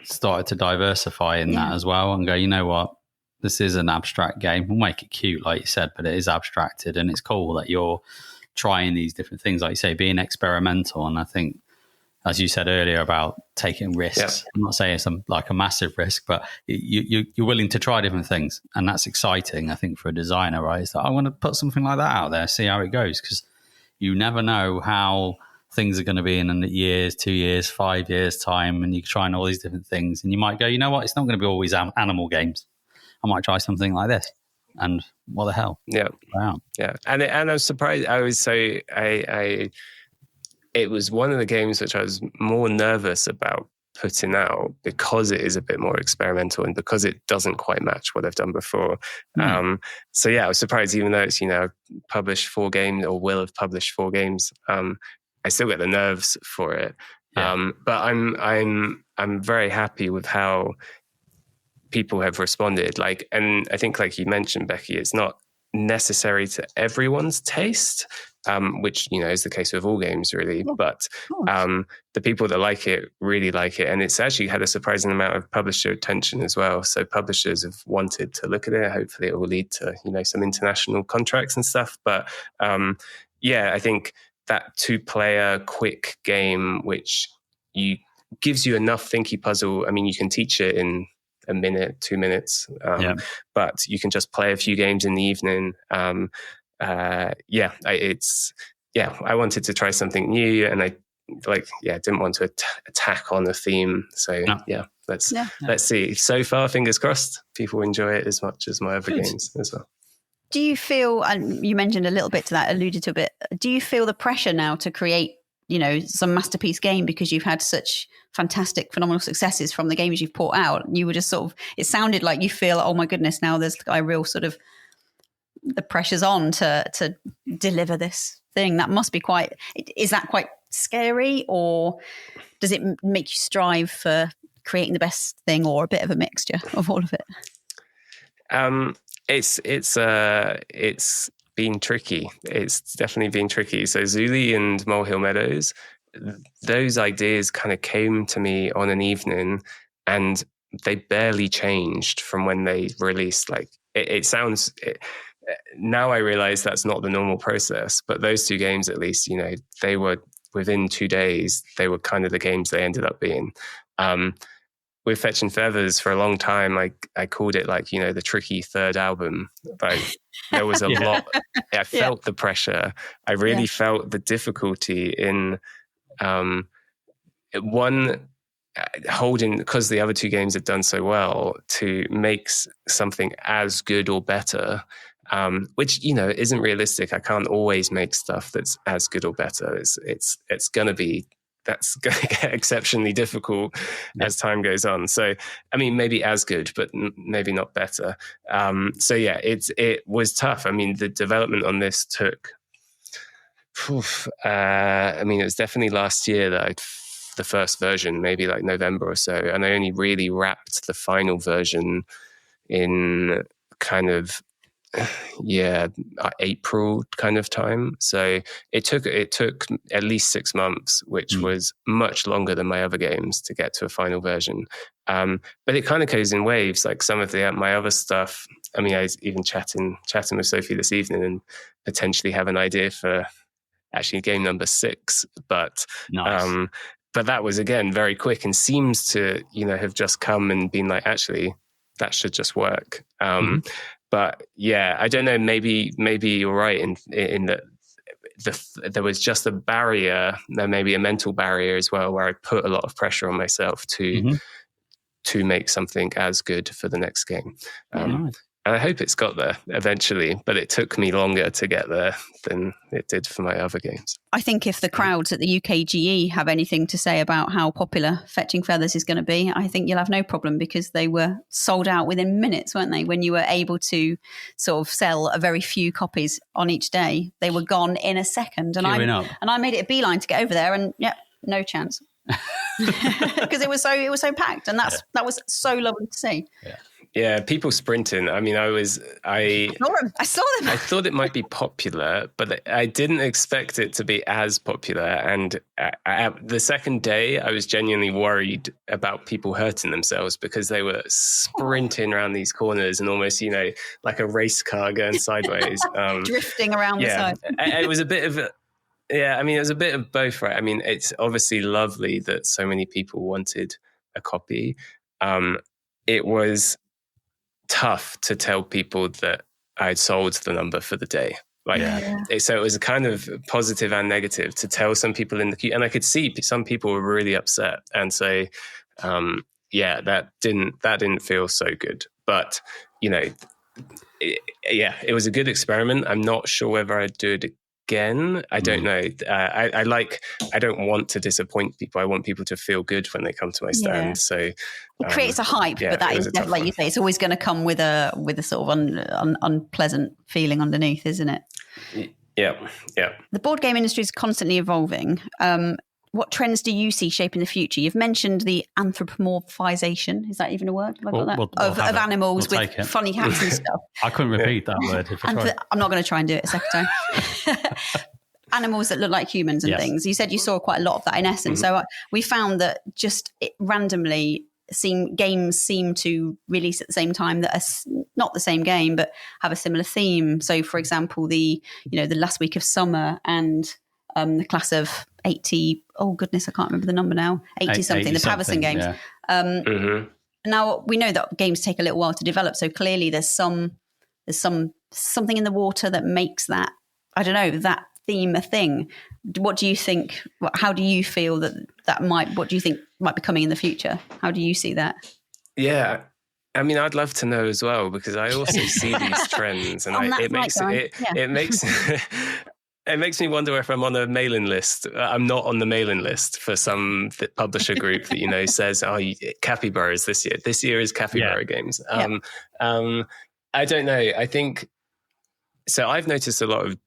started to diversify in that as well and go, you know what, this is an abstract game. We'll make it cute, like you said, but it is abstracted, and it's cool that you're trying these different things, like you say, being experimental. And I think, as you said earlier about taking risks, I'm not saying it's like a massive risk, but you're willing to try different things. And that's exciting, I think, for a designer, right? It's like, I want to put something like that out there, see how it goes, because you never know how things are going to be in a year's, 2 years, 5 years time, and you're trying all these different things. And you might go, you know what, it's not going to be always animal games. I might try something like this. And what the hell? Yeah. Wow. Yeah. And I was surprised. I was so, it was one of the games which I was more nervous about putting out because it is a bit more experimental and because it doesn't quite match what I've done before. So yeah, I was surprised, even though it's, you know, published 4 games or will have published 4 games. I still get the nerves for it. But I'm very happy with how people have responded. Like, and I think, like you mentioned, Becky, it's not necessary to everyone's taste, which, you know, is the case with all games really. But the people that like it really like it, and it's actually had a surprising amount of publisher attention as well. So publishers have wanted to look at it. Hopefully it will lead to, you know, some international contracts and stuff. But I think that 2-player quick game, which gives you enough thinky puzzle. I mean, you can teach it in a minute, 2 minutes, but you can just play a few games in the evening. I wanted to try something new, and I didn't want to attack on a theme. So let's see. So far, fingers crossed, people enjoy it as much as my other games as well. Do you feel, and you mentioned a little bit to that, alluded to a bit, do you feel the pressure now to create some masterpiece game because you've had such fantastic, phenomenal successes from the games you've put out. You were just sort of, it sounded like you feel, oh my goodness, now there's a real sort of, the pressure's on to deliver this thing. That must be is that quite scary, or does it make you strive for creating the best thing, or a bit of a mixture of all of it? It's been tricky. It's definitely been tricky. So Zuuli and Molehill Meadows, those ideas kind of came to me on an evening, and they barely changed from when they released. Like now I realize that's not the normal process, but those two games, at least, they were within 2 days, they were kind of the games they ended up being. With Fetching Feathers, for a long time, I called it like, the tricky third album. Like, there was a lot. I felt the pressure. I really felt the difficulty in holding, because the other two games had done so well, to make something as good or better, which, isn't realistic. I can't always make stuff that's as good or better. It's going to be, that's going to get exceptionally difficult as time goes on. So, I mean, maybe as good, but maybe not better. It was tough. I mean, the development on this took, it was definitely last year that the first version, maybe like November or so. And I only really wrapped the final version in kind of, April kind of time. So it took at least 6 months, which was much longer than my other games to get to a final version. But it kind of goes in waves. Like some of my other stuff, I mean, I was even chatting with Sophie this evening and potentially have an idea for actually game number 6. But nice. But that was, again, very quick and seems to, have just come and been like, actually, that should just work. But yeah, I don't know. Maybe you're right in that there was just a barrier, maybe a mental barrier as well, where I put a lot of pressure on myself to make something as good for the next game. And I hope it's got there eventually, but it took me longer to get there than it did for my other games. I think if the crowds at the UKGE have anything to say about how popular Fetching Feathers is going to be, I think you'll have no problem, because they were sold out within minutes, weren't they? When you were able to sort of sell a very few copies on each day, they were gone in a second. And I made it a beeline to get over there, and no chance. Because it was so packed, and that was so lovely to see. Yeah, people sprinting. I mean, I saw them. I thought it might be popular, but I didn't expect it to be as popular. And the second day, I was genuinely worried about people hurting themselves, because they were sprinting around these corners and almost, like a race car going sideways. Drifting around the side. It was a bit of it was a bit of both, right? I mean, it's obviously lovely that so many people wanted a copy. It was tough to tell people that I'd sold the number for the day. So it was a kind of positive and negative to tell some people in the queue, and I could see some people were really upset and say, that didn't feel so good. But it was a good experiment. I'm not sure whether I'd do it again. I don't know. I don't want to disappoint people. I want people to feel good when they come to my stand. Yeah. So it creates a hype, but that is, like you say, it's always going to come with a sort of unpleasant feeling underneath, isn't it? Yeah. The board game industry is constantly evolving. What trends do you see shaping the future? You've mentioned the anthropomorphization. Is that even a word? Have I got that? Of animals with funny hats and stuff. I couldn't repeat that word. I'm not going to try and do it a second time. Animals that look like humans and things. You said you saw quite a lot of that in Essen. So we found that just randomly games seem to release at the same time that are not the same game, but have a similar theme. So, for example, the last week of summer and the class of 80, oh goodness, I can't remember the number now, 80 something, the Patterson games. Yeah. Now we know that games take a little while to develop, so clearly there's something in the water that makes that, I don't know, that theme a thing. What do you think? How do you feel what do you think might be coming in the future? How do you see that? Yeah. I mean, I'd love to know as well, because I also see these trends, and it makes It makes me wonder if I'm on a mailing list. I'm not on the mailing list for some publisher group that, says, Capybara is this year. This year is Capybara Games. I don't know. I think, so I've noticed a lot of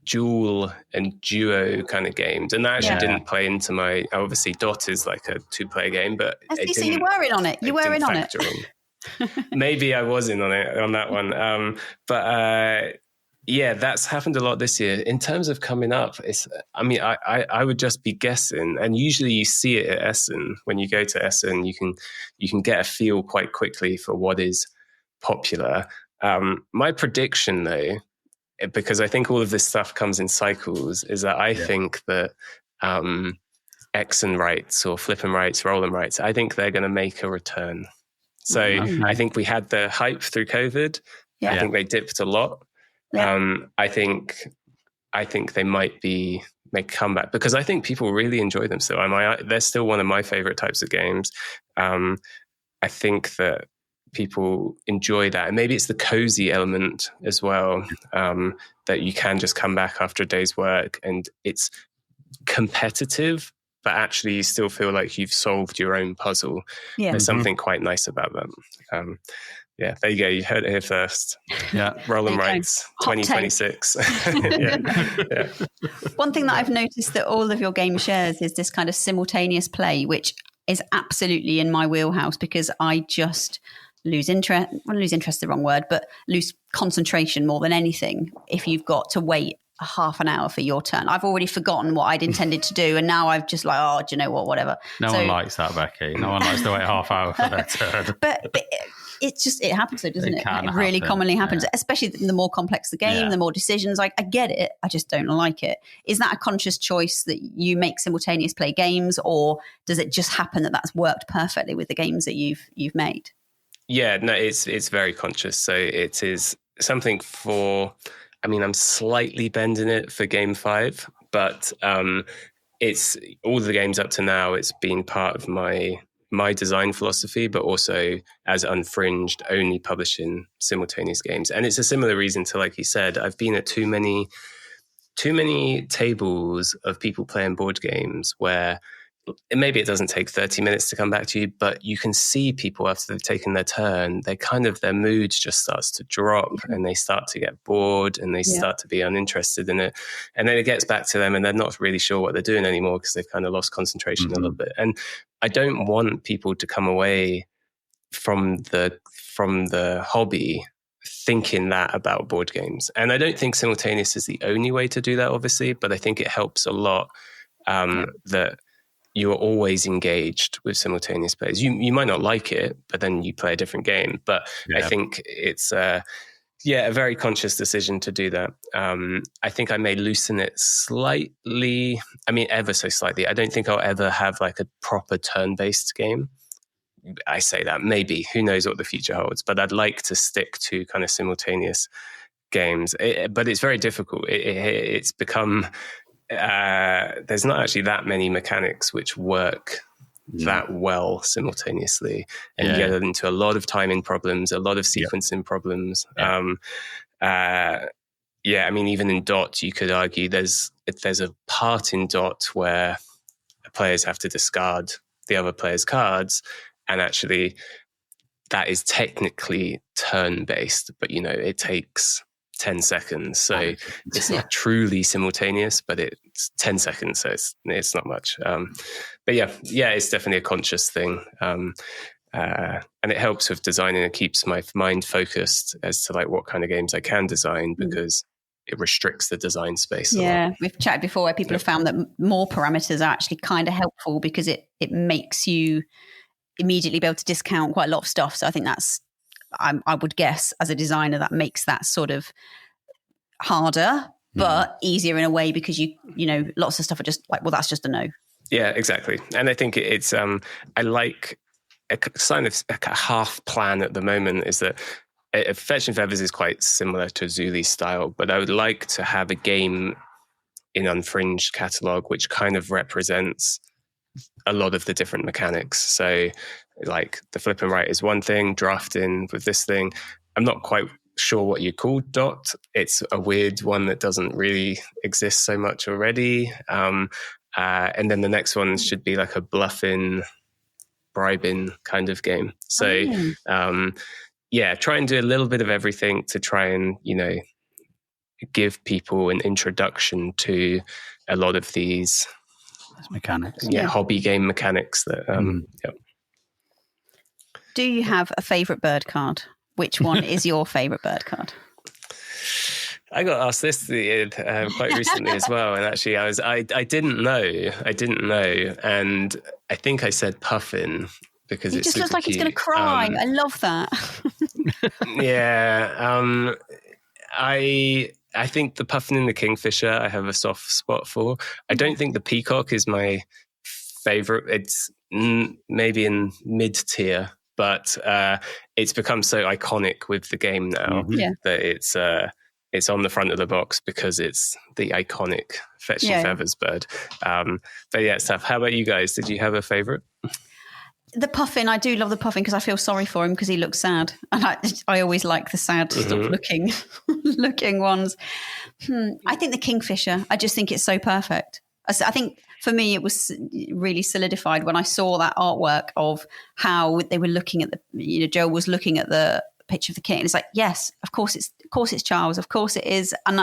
dual and duo kind of games, and that actually didn't play into my, obviously D.O.T is like a 2-player game, but so you were in on it. You were in on it. Maybe I was in on it, on that one. That's happened a lot this year. In terms of coming up, I would just be guessing, and usually you see it at Essen. When you go to Essen, you can get a feel quite quickly for what is popular. My prediction, though, because I think all of this stuff comes in cycles, is that I think that Exen rights or Flippin' rights, Rollin' rights, I think they're going to make a return. So I think we had the hype through COVID. I think they dipped a lot. I think they might make a comeback, because I think people really enjoy them still. They're still one of my favorite types of games. I think that people enjoy that, and maybe it's the cozy element as well, that you can just come back after a day's work and it's competitive, but actually you still feel like you've solved your own puzzle. There's something quite nice about that. There you go. You heard it here first. Rollin' rights 2026. One thing that I've noticed that all of your game shares is this kind of simultaneous play, which is absolutely in my wheelhouse, because I just lose interest. Well, lose interest is the wrong word, but lose concentration more than anything if you've got to wait a half an hour for your turn. I've already forgotten what I'd intended to do, and now I've just like, do you know what, whatever. No one likes that, Becky. No one likes to wait a half hour for their turn. But it happens though, doesn't it? It really commonly happens, especially the more complex the game, the more decisions. I get it, I just don't like it. Is that a conscious choice that you make simultaneous play games, or does it just happen that that's worked perfectly with the games that you've made? Yeah, no, it's very conscious. So it is something for, I'm slightly bending it for game 5, but it's all the games up to now, it's been part of my design philosophy, but also as Unfringed, only publishing simultaneous games. And it's a similar reason to, like you said, I've been at too many tables of people playing board games where maybe it doesn't take 30 minutes to come back to you, but you can see people after they've taken their turn, their mood just starts to drop and they start to get bored and they start to be uninterested in it. And then it gets back to them and they're not really sure what they're doing anymore because they've kind of lost concentration a little bit. And I don't want people to come away from the hobby thinking that about board games. And I don't think simultaneous is the only way to do that, obviously, but I think it helps a lot that you are always engaged with simultaneous plays. You might not like it, but then you play a different game. But I think it's a very conscious decision to do that. I think I may loosen it slightly. Ever so slightly. I don't think I'll ever have like a proper turn-based game. I say that, maybe. Who knows what the future holds? But I'd like to stick to kind of simultaneous games. But it's very difficult. It's become... there's not actually that many mechanics which work that well simultaneously, and you get into a lot of timing problems, a lot of sequencing problems. Even in D.O.T, you could argue there's a part in D.O.T where players have to discard the other player's cards, and actually that is technically turn-based, but it takes 10 seconds. So it's not truly simultaneous, but it's 10 seconds. So it's not much. But it's definitely a conscious thing. And it helps with designing. It keeps my mind focused as to like what kind of games I can design, because it restricts the design space. We've chatted before where people have found that more parameters are actually kind of helpful because it makes you immediately be able to discount quite a lot of stuff. So I think that's, I would guess as a designer, that makes that sort of harder, but easier in a way, because you lots of stuff are just like, well, that's just a no. Yeah, exactly. And I think it's, I like a kind of a half plan at the moment is that Fetching Feathers is quite similar to Zuuli's style, but I would like to have a game in Unfringed catalog which kind of represents a lot of the different mechanics. So like the flip and right is one thing, drafting with this thing. I'm not quite sure what you call dot. It's a weird one that doesn't really exist so much already. And then the next one should be like a bluffing, bribing kind of game. So, try and do a little bit of everything to try and, give people an introduction to a lot of these mechanics. Hobby game mechanics that, Do you have a favorite bird card? Which one is your favorite bird card? I got asked this quite recently as well, and actually, I didn't know, and I think I said Puffin because it just looks like he's going to cry. I love that. I think the Puffin and the Kingfisher I have a soft spot for. I don't think the Peacock is my favorite. It's maybe in mid-tier, but it's become so iconic with the game now that it's on the front of the box because it's the iconic Fetching Feathers bird. But yeah, it's tough. How about you guys? Did you have a favorite? The Puffin, I do love the Puffin because I feel sorry for him because he looks sad. And I always like the sad sort of looking ones. I think the Kingfisher, I just think it's so perfect. I think for me, it was really solidified when I saw that artwork of how they were looking at Joel was looking at the picture of the king. And it's like, yes, of course it's Charles. Of course it is. And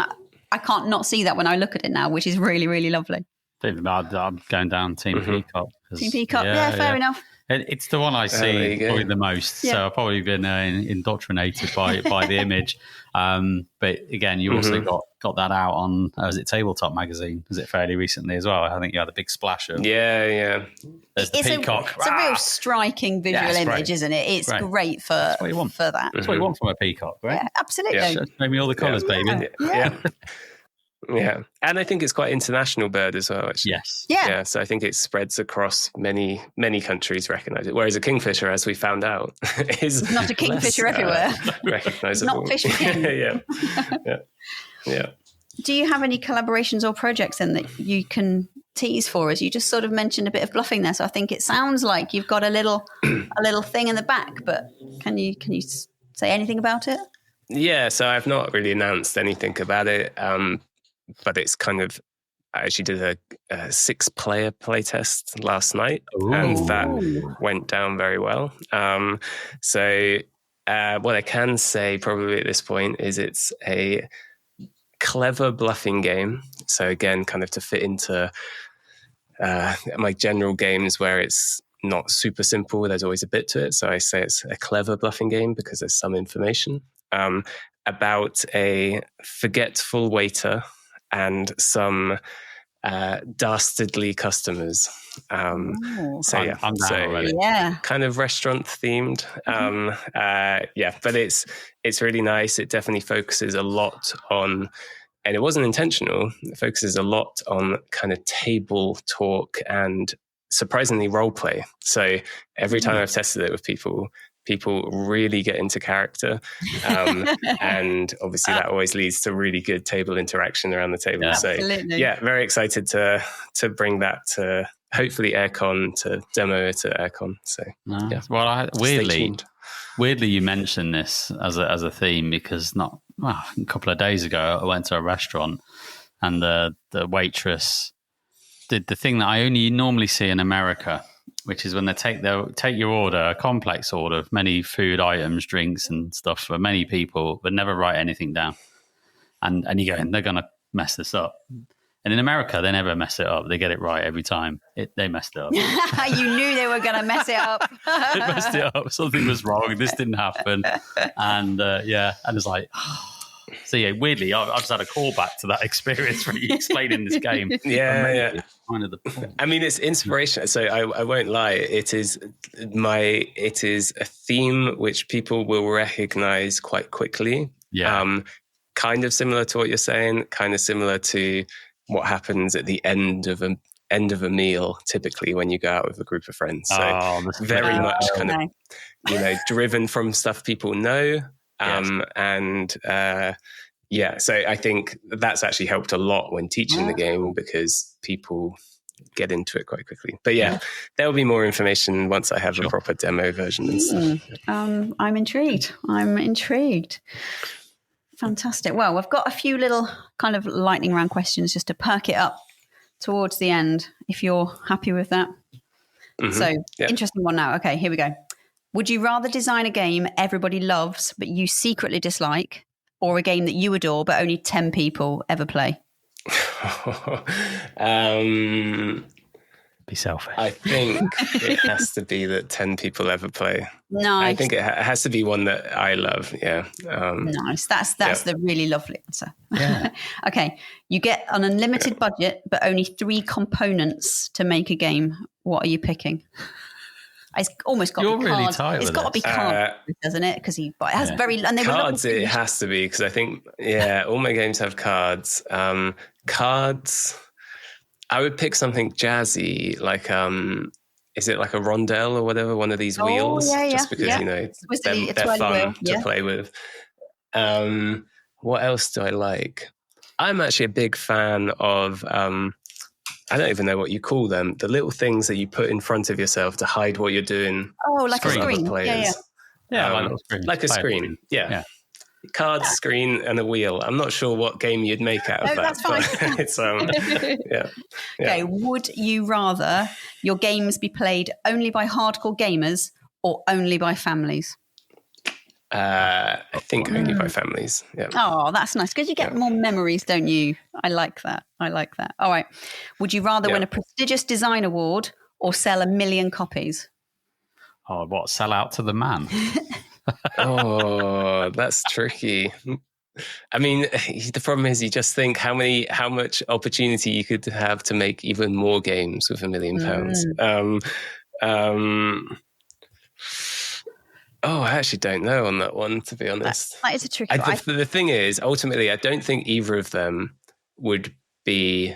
I can't not see that when I look at it now, which is really, really lovely. I'm going down Team Peacock. Team Peacock, fair enough. It's the one I see probably the most. So I've probably been indoctrinated by the image. But again, you also got that out on, was it Tabletop magazine? Was it fairly recently as well? I think you had a big splash of. Yeah. There's the peacock. It's a real striking visual image, isn't it? It's great for that. That's what you want from a peacock, right? Yeah, absolutely. Show me all the colours, baby. Yeah. And I think it's quite international bird as well, actually. Yes. Yeah. So I think it spreads across many, many countries recognize it. Whereas a kingfisher, as we found out, is not a kingfisher everywhere. Recognizable. Not fish king. Yeah. Do you have any collaborations or projects then that you can tease for us? You just sort of mentioned a bit of bluffing there. So I think it sounds like you've got a little thing in the back, but can you say anything about it? Yeah. So I've not really announced anything about it. But it's kind of, I actually did a 6-player playtest last night, and that went down very well. So what I can say probably at this point is it's a clever bluffing game. So again, kind of to fit into my general games where it's not super simple, there's always a bit to it. So I say it's a clever bluffing game because there's some information about a forgetful waiter and some dastardly customers. Kind of restaurant themed. But it's really nice. It definitely focuses a lot on, and it wasn't intentional, it focuses a lot on kind of table talk and surprisingly role play. So every time I've tested it with people really get into character. And obviously that always leads to really good table interaction around the table. Absolutely. So very excited to bring that to hopefully Aircon, to demo it at Aircon. So well, weirdly you mentioned this as a theme because a couple of days ago I went to a restaurant and the waitress did the thing that I only normally see in America, which is when they take your order, a complex order of many food items, drinks and stuff for many people, but never write anything down. And you go, they're going to mess this up. And in America, they never mess it up. They get it right every time. They messed it up. You knew they were going to mess it up. They messed it up. Something was wrong. This didn't happen. And and it's like... So weirdly, I've just had a callback to that experience when you explaining this game. Kind of the point. I mean, it's inspiration. So I won't lie. It is a theme which people will recognize quite quickly. Yeah. Kind of similar to what you're saying. Kind of similar to what happens at the end of a meal, typically when you go out with a group of friends. So very much kind of driven from stuff people know. So I think that's actually helped a lot when teaching the game because people get into it quite quickly. But there will be more information once I have a proper demo version and stuff. I'm intrigued. Fantastic. Well, we've got a few little kind of lightning round questions just to perk it up towards the end, if you're happy with that. So, interesting one now. Okay, here we go. Would you rather design a game everybody loves but you secretly dislike, or a game that you adore but only 10 people ever play? Be selfish. I think it has to be that 10 people ever play. Nice. I think it has to be one that I love. Yeah. Nice. That's the really lovely answer. Yeah. Okay. You get an unlimited budget, but only 3 components to make a game. What are you picking? It's almost got to be cards. It's got to be cards, doesn't it? Because it has very... And they cards, it has to be, because I think, all my games have cards. Cards... I would pick something jazzy, like is it like a rondelle or whatever? One of these wheels, just because they're fun to play with. What else do I like? I'm actually a big fan of. I don't even know what you call them. The little things that you put in front of yourself to hide what you're doing. Oh, like a screen. Like a screen. Yeah. Cards, screen, and a wheel. I'm not sure what game you'd make out of that. That's fine. It's Okay, would you rather your games be played only by hardcore gamers or only by families? I think only by families. Yeah. Oh, that's nice, because you get more memories, don't you? I like that. All right. Would you rather win a prestigious design award or sell 1 million copies? Oh, what? Sell out to the man? Oh, that's tricky. I mean, the problem is you just think how much opportunity you could have to make even more games with £1 million. I actually don't know on that one, to be honest. That is a tricky one. The thing is, ultimately, I don't think either of them would be...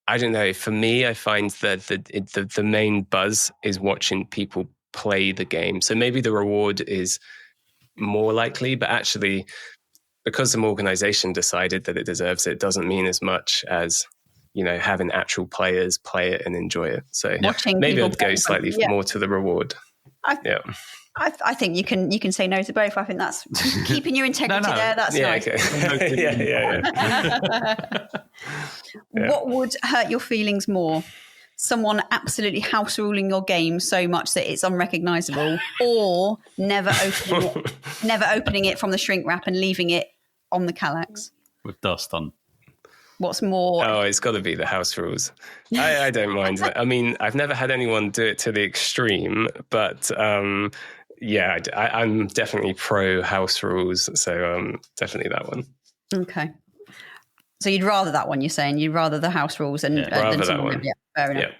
I don't know. For me, I find that the main buzz is watching people play the game. So maybe the reward is more likely, but actually, because some organization decided that it deserves it, doesn't mean as much as, having actual players play it and enjoy it. So maybe I'd go slightly more to the reward. I think you can say no to both. I think that's keeping your integrity there. That's nice. Okay. What would hurt your feelings more? Someone absolutely house ruling your game so much that it's unrecognizable, or never opening it from the shrink wrap and leaving it on the Kallax with dust on? What's more? Oh, it's got to be the house rules. I don't mind. I mean, I've never had anyone do it to the extreme, but I'm definitely pro house rules. So definitely that one. Okay. So you'd rather that one, you're saying? You'd rather the house rules than that one. Yeah, fair enough. Yeah.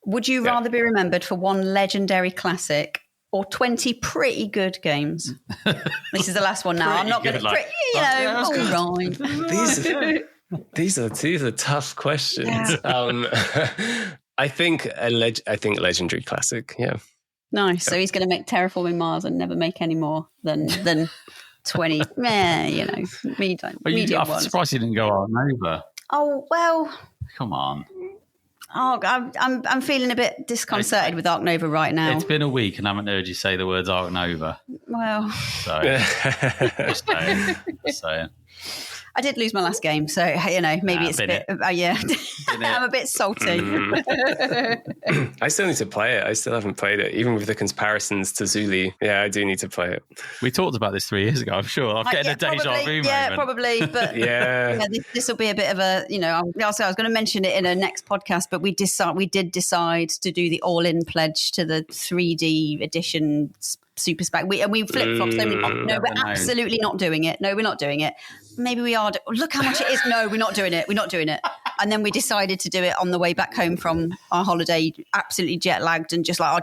Would you rather be remembered for one legendary classic or 20 pretty good games? This is the last one now. I'm not going to... all right. These are tough questions. Yeah. I think legendary classic, yeah. Nice. So he's going to make Terraforming Mars and never make any more than 20, medium I'm surprised you didn't go Ark Nova. Oh, well. Come on. Oh, I'm feeling a bit disconcerted with Ark Nova right now. It's been a week and I haven't heard you say the words Ark Nova. Well. So, just saying. I did lose my last game, so maybe it's a bit. I'm a bit salty. I still need to play it. I still haven't played it, even with the comparisons to Zuuli. Yeah, I do need to play it. We talked about this 3 years ago. I'm sure. I'm getting a deja vu moment. Yeah, probably. But this will be a bit of a. I was going to mention it in a next podcast, but we did decide to do the all-in pledge to the 3D edition super spec. We flip-flopped. So we're absolutely not doing it. No, we're not doing it. Maybe we are. Look how much it is. No, we're not doing it. And then we decided to do it on the way back home from our holiday, absolutely jet lagged and just like,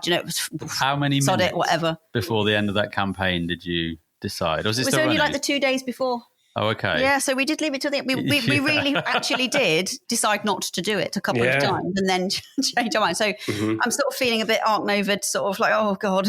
how many minutes whatever before the end of that campaign did you decide? Or was it was only like the 2 days before. Oh, okay. Yeah, so we did leave it till the end. We really actually did decide not to do it a couple of times and then change our mind. So I'm sort of feeling a bit Ark Nova, sort of like, oh God,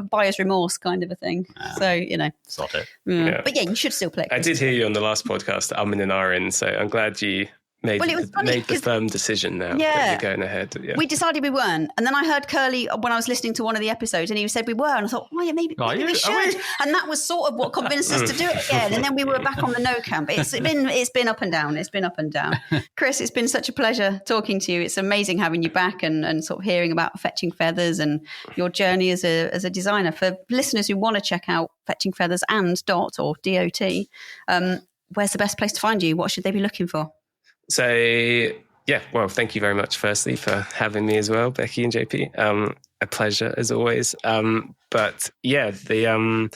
buyer's remorse kind of a thing. So, Sod it. Yeah. But yeah, you should still play. I did hear you on the last podcast, in and ahhing, so I'm glad you made the firm decision now that you're going ahead. Yeah. We decided we weren't. And then I heard Curly when I was listening to one of the episodes and he said we were. And I thought, oh, yeah, maybe we should. And that was sort of what convinced us to do it again. And then we were back on the no camp. It's been up and down. It's been up and down. Chris, it's been such a pleasure talking to you. It's amazing having you back and sort of hearing about Fetching Feathers and your journey as a designer. For listeners who want to check out Fetching Feathers and .dot or D.O.T, where's the best place to find you? What should they be looking for? So, yeah, well, thank you very much, firstly, for having me as well, Becky and JP. A pleasure, as always. But, yeah, the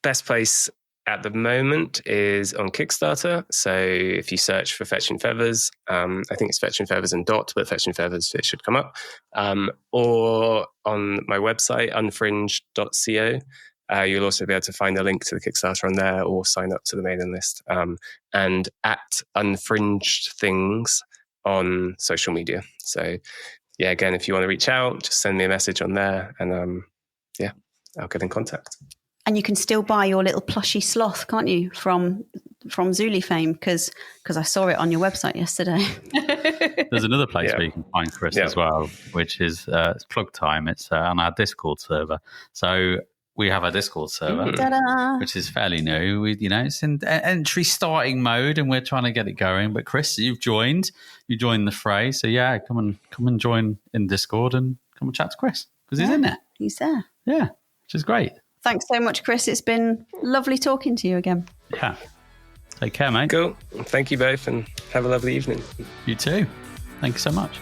best place at the moment is on Kickstarter. So if you search for Fetching Feathers, I think it's Fetching Feathers and .dot, but Fetching Feathers, it should come up. Or on my website, unfringed.co. You'll also be able to find a link to the Kickstarter on there or sign up to the mailing list. And at Unfringed Things on social media. So, yeah, again, if you want to reach out, just send me a message on there and, I'll get in contact. And you can still buy your little plushy sloth, can't you, from Zuuli fame? Because I saw it on your website yesterday. There's another place where you can find Chris as well, which is it's plug time. It's on our Discord server. So we have a Discord server, which is fairly new. It's in entry starting mode, and we're trying to get it going. But Chris, you've joined. You joined the fray. So come and join in Discord and come and chat to Chris because he's in there. He's there. Yeah, which is great. Thanks so much, Chris. It's been lovely talking to you again. Yeah. Take care, mate. Cool. Thank you both, and have a lovely evening. You too. Thank you so much.